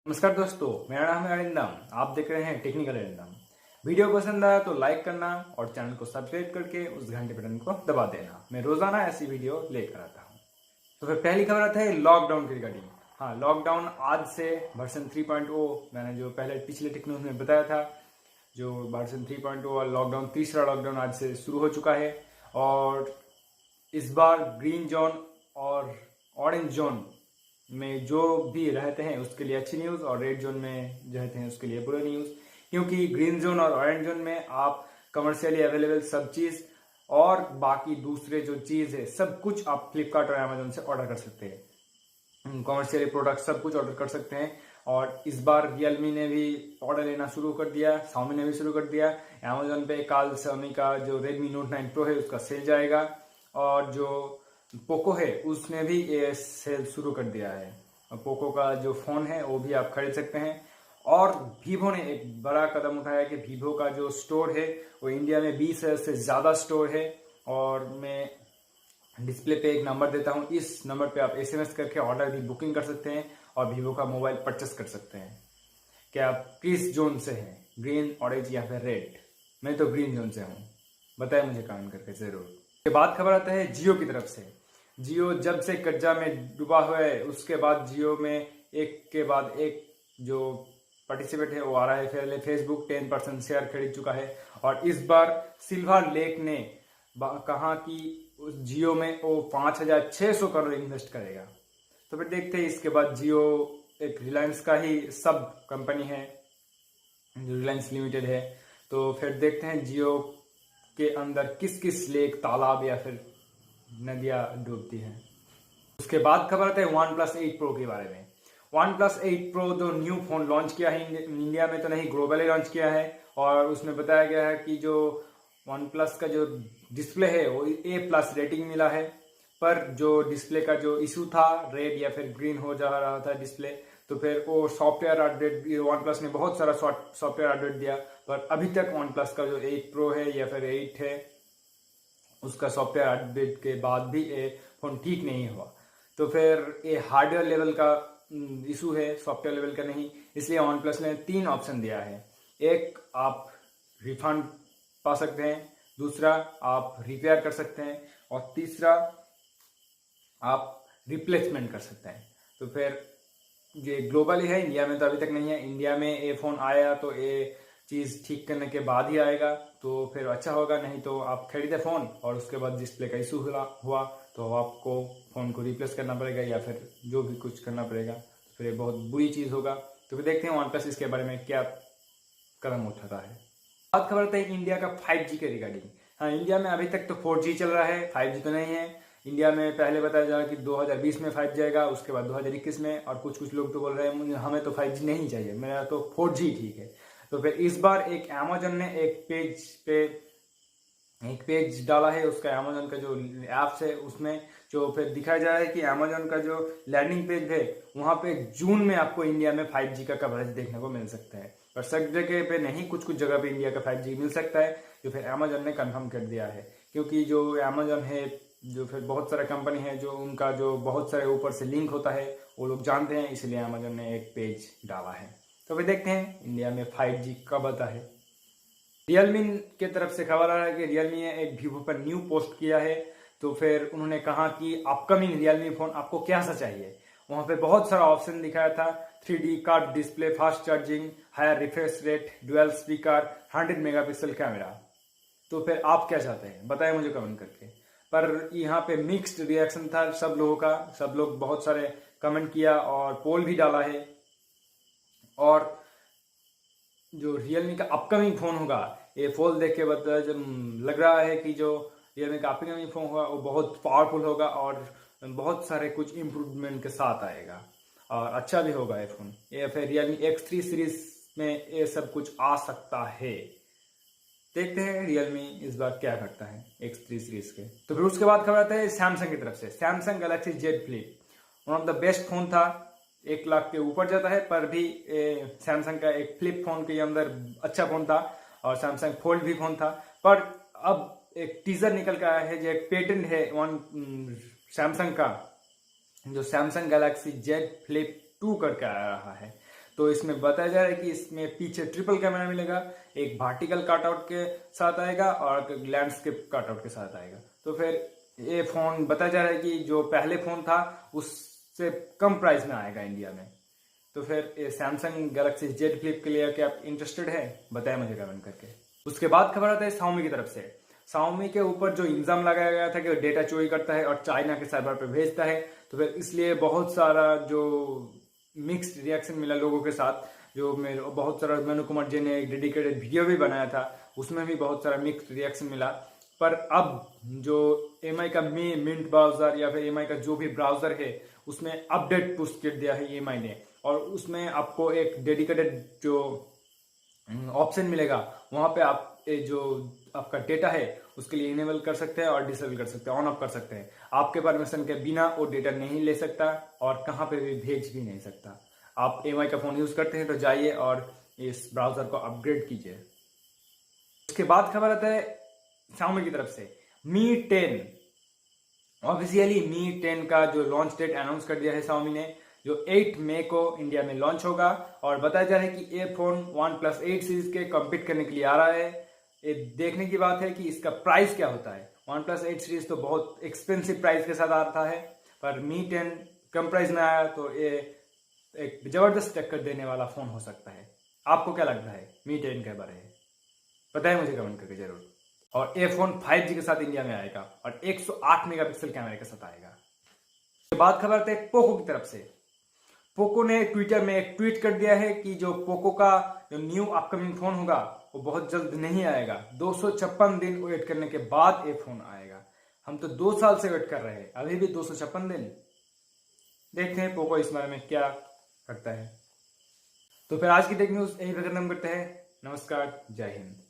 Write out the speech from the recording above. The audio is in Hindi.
नमस्कार दोस्तों, मेरा नाम है अरिंदम। आप देख रहे हैं टेक्निकल अरिंदम। वीडियो पसंद आया तो लाइक करना और चैनल को सब्सक्राइब करके उस घंटे बटन को दबा देना। मैं रोजाना ऐसी वीडियो लेकर आता हूँ। तो फिर पहली खबर आता है लॉकडाउन की रिगार्डिंग। हाँ, लॉकडाउन आज से वर्जन 3.0 मैंने जो पहले पिछले टेक न्यूज में बताया था, जो वर्जन 3.0 और लॉकडाउन तीसरा लॉकडाउन आज से शुरू हो चुका है। और इस बार ग्रीन जोन और ऑरेंज जोन में जो भी रहते हैं उसके लिए अच्छी न्यूज़ और रेड जोन में रहते हैं उसके लिए बुरी न्यूज़। क्योंकि ग्रीन जोन और ऑरेंज जोन में आप कमर्शियली अवेलेबल सब चीज़ और बाकी दूसरे जो चीज़ है सब कुछ आप फ्लिपकार्ट और अमेजोन से ऑर्डर कर सकते हैं। कमर्शियली प्रोडक्ट सब कुछ ऑर्डर कर सकते हैं। और इस बार रियलमी ने भी ऑर्डर लेना शुरू कर दिया, Xiaomi ने भी शुरू कर दिया। अमेजोन पे कल Xiaomi का जो Redmi Note 9 Pro है उसका सेल जाएगा। और जो पोको है उसने भी ये सेल शुरू कर दिया है। पोको का जो फ़ोन है वो भी आप खरीद सकते हैं। और वीवो ने एक बड़ा कदम उठाया कि वीवो का जो स्टोर है वो इंडिया में 20,000 से ज़्यादा स्टोर है। और मैं डिस्प्ले पे एक नंबर देता हूँ, इस नंबर पे आप SMS करके ऑर्डर की बुकिंग कर सकते हैं और वीवो का मोबाइल परचेस कर सकते हैं। कि आप किस जोन से हैं, ग्रीन, ऑरेंज या फिर रेड। मैं तो ग्रीन जोन से हूँ। बताएं मुझे कमेंट करके ज़रूर। के बाद खबर आता है जियो की तरफ से। जियो जब से कर्जा में डूबा हुआ है उसके बाद जियो में एक के बाद एक जो पार्टिसिपेट है वो आ रहा है। पहले फेसबुक 10% शेयर खरीद चुका है और इस बार सिल्वर लेक ने कहा कि उस जियो में वो 5,600 करोड़ इन्वेस्ट करेगा। तो फिर देखते हैं इसके बाद जियो एक रिलायंस का ही सब कंपनी है जो रिलायंस लिमिटेड है। तो फिर देखते हैं जियो के अंदर किस किस लेक, तालाब या फिर नदियाँ डूबती हैं। उसके बाद खबर आते हैं OnePlus 8 Pro के बारे में। OnePlus 8 Pro जो न्यू फोन लॉन्च किया है इंडिया में तो नहीं, ग्लोबली लॉन्च किया है। और उसमें बताया गया है कि जो OnePlus का जो डिस्प्ले है वो A+ रेटिंग मिला है। पर जो डिस्प्ले का जो इशू था, रेड या फिर ग्रीन हो जा रहा था डिस्प्ले, तो फिर वो सॉफ्टवेयर अपडेट OnePlus ने बहुत सारा सॉफ्टवेयर अपडेट दिया। पर अभी तक OnePlus का जो 8 Pro है या फिर 8 है उसका सॉफ्टवेयर अपडेट के बाद भी ये फ़ोन ठीक नहीं हुआ। तो फिर ये हार्डवेयर लेवल का इशू है, सॉफ्टवेयर लेवल का नहीं। इसलिए OnePlus ने 3 ऑप्शन दिया है। एक, आप रिफंड पा सकते हैं। दूसरा, आप रिपेयर कर सकते हैं। और तीसरा, आप रिप्लेसमेंट कर सकते हैं। तो फिर ये ग्लोबली है, इंडिया में तो अभी तक नहीं है। इंडिया में ये फ़ोन आया तो ये चीज़ ठीक करने के बाद ही आएगा तो फिर अच्छा होगा। नहीं तो आप खरीदे फ़ोन और उसके बाद डिस्प्ले का इशू हुआ तो आपको फ़ोन को रिप्लेस करना पड़ेगा या फिर जो भी कुछ करना पड़ेगा। तो फिर ये बहुत बुरी चीज़ होगा। तो फिर देखते हैं OnePlus इसके बारे में क्या कदम उठाता है। बात खबर है इंडिया का 5G के रिगार्डिंग। हाँ, इंडिया में अभी तक तो 4G चल रहा है, 5G तो नहीं है। इंडिया में पहले बताया जा रहा है कि 2020 में 5G आएगा, उसके बाद 2021 में। और कुछ लोग तो बोल रहे हैं हमें तो 5G नहीं चाहिए, मेरा तो 4G ठीक है। तो फिर इस बार एक अमेजन ने एक पेज डाला है उसका, अमेजन का जो ऐप्स है उसमें। जो फिर दिखाया जा रहा है कि अमेजन का जो लैंडिंग पेज है वहाँ पे जून में आपको इंडिया में 5G का कवरेज देखने को मिल सकता है। पर सब जगह पे नहीं, कुछ कुछ जगह पे इंडिया का 5G मिल सकता है, जो फिर अमेजन ने कंफर्म कर दिया है। क्योंकि जो अमेजन है, जो फिर बहुत सारा कंपनी है जो उनका जो बहुत सारे ऊपर से लिंक होता है वो लोग जानते हैं, इसलिए अमेजन ने एक पेज डाला है। तो फिर देखते हैं इंडिया में 5G कब आता है। रियलमी के तरफ से खबर आ रहा है कि रियलमी ने एक वीवो पर न्यू पोस्ट किया है। तो फिर उन्होंने कहा कि अपकमिंग रियलमी फोन आपको क्या सा चाहिए। वहां पे बहुत सारा ऑप्शन दिखाया था, 3D curve display, fast charging, higher refresh rate, dual speaker, 100 megapixel camera. तो फिर आप क्या चाहते हैं बताएं मुझे कमेंट करके। पर यहाँ पे मिक्स्ड रिएक्शन था सब लोगों का, सब लोग बहुत सारे कमेंट किया और पोल भी डाला है। और जो रियलमी का अपकमिंग फ़ोन होगा, ये फोन देख के बता जब लग रहा है कि जो रियलमी का अपकमिंग फ़ोन होगा वो बहुत पावरफुल होगा और बहुत सारे कुछ इम्प्रूवमेंट के साथ आएगा और अच्छा भी होगा ये फ़ोन। ये फिर रियलमी X3 सीरीज में ये सब कुछ आ सकता है। देखते हैं रियलमी इस बार क्या करता है X3 सीरीज के। तो फिर उसके बाद खबर आता है सैमसंग की तरफ से। Samsung Galaxy Z flip one of the best phone था, 1 लाख के ऊपर जाता है। पर भी सैमसंग का एक फ्लिप फोन के अंदर अच्छा फोन था और सैमसंग फोल्ड भी फोन था। पर अब एक टीजर निकल कर आया है जो एक पेटेंट है सैमसंग का, जो सैमसंग गैलेक्सी Z फ्लिप 2 करके आ रहा है। तो इसमें बताया जा रहा है कि इसमें पीछे ट्रिपल कैमरा मिलेगा, एक वर्टिकल कटआउट के साथ आएगा और लैंडस्केप कटआउट के साथ आएगा। तो फिर ये फोन बताया जा रहा है कि जो पहले फोन था उससे कम प्राइस में आएगा इंडिया में। तो फिर ये सैमसंग गैलेक्सी जेड फ्लिप के लिए क्या आप इंटरेस्टेड है, बताएं मुझे कमेंट करके। उसके बाद खबर आता है Xiaomi की तरफ से। Xiaomi के ऊपर जो इल्जाम लगाया गया था कि वो डेटा चोरी करता है और चाइना के सर्वर पर भेजता है, तो फिर इसलिए बहुत सारा जो मिक्स्ड रिएक्शन मिला लोगों के साथ। जो मेरे बहुत सारा मनु कुमार जी ने एक डेडिकेटेड वीडियो भी बनाया था, उसमें भी बहुत सारा मिक्स्ड रिएक्शन मिला। पर अब जो एमआई का मिंट ब्राउजर या फिर एमआई का जो भी ब्राउजर है उसमें अपडेट पुश कर दिया है एमआई ने, और उसमें आपको एक डेडिकेटेड जो ऑप्शन मिलेगा, वहां पे आप जो आपका डेटा है उसके लिए इनेबल कर सकते हैं और डिसेबल कर सकते हैं, ऑन ऑफ कर सकते हैं। आपके परमिशन के बिना वो डेटा नहीं ले सकता और कहां पे भी भेज भी नहीं सकता। आप एमआई का फोन यूज करते हैं तो जाइए और इस ब्राउजर को अपग्रेड कीजिए। उसके बाद खबर आता है Xiaomi की तरफ से Mi 10। ऑफिशियली Mi 10 का जो लॉन्च डेट अनाउंस कर दिया है Xiaomi ने, जो 8 मई को इंडिया में लॉन्च होगा। और बताया जा रहा है कि ये फोन OnePlus 8 सीरीज के कम्पीट करने के लिए आ रहा है। ये देखने की बात है कि इसका प्राइस क्या होता है। OnePlus 8 सीरीज तो बहुत एक्सपेंसिव प्राइस के साथ आता है, पर Mi 10 कम प्राइस में आया तो ये एक जबरदस्त टक्कर देने वाला फोन हो सकता है। आपको क्या लगता है Mi 10 के बारे में, बताएं मुझे कमेंट करके जरूर। और ये फोन 5G के साथ इंडिया में आएगा और 108 मेगापिक्सल कैमरे के साथ आएगा। उसके बाद खबर आते हैं पोको की तरफ से। पोको ने ट्विटर में एक ट्वीट कर दिया है कि जो पोको का जो न्यू अपकमिंग फोन होगा वो बहुत जल्द नहीं आएगा। 256 दिन वेट करने के बाद ये फोन आएगा। हम तो 2 साल से वेट कर रहे हैं, अभी भी 256 दिन। देखते हैं पोको इस बारे में क्या करता है। तो फिर आज की टेक न्यूज यही पे खत्म करते हैं। नमस्कार, जय हिंद।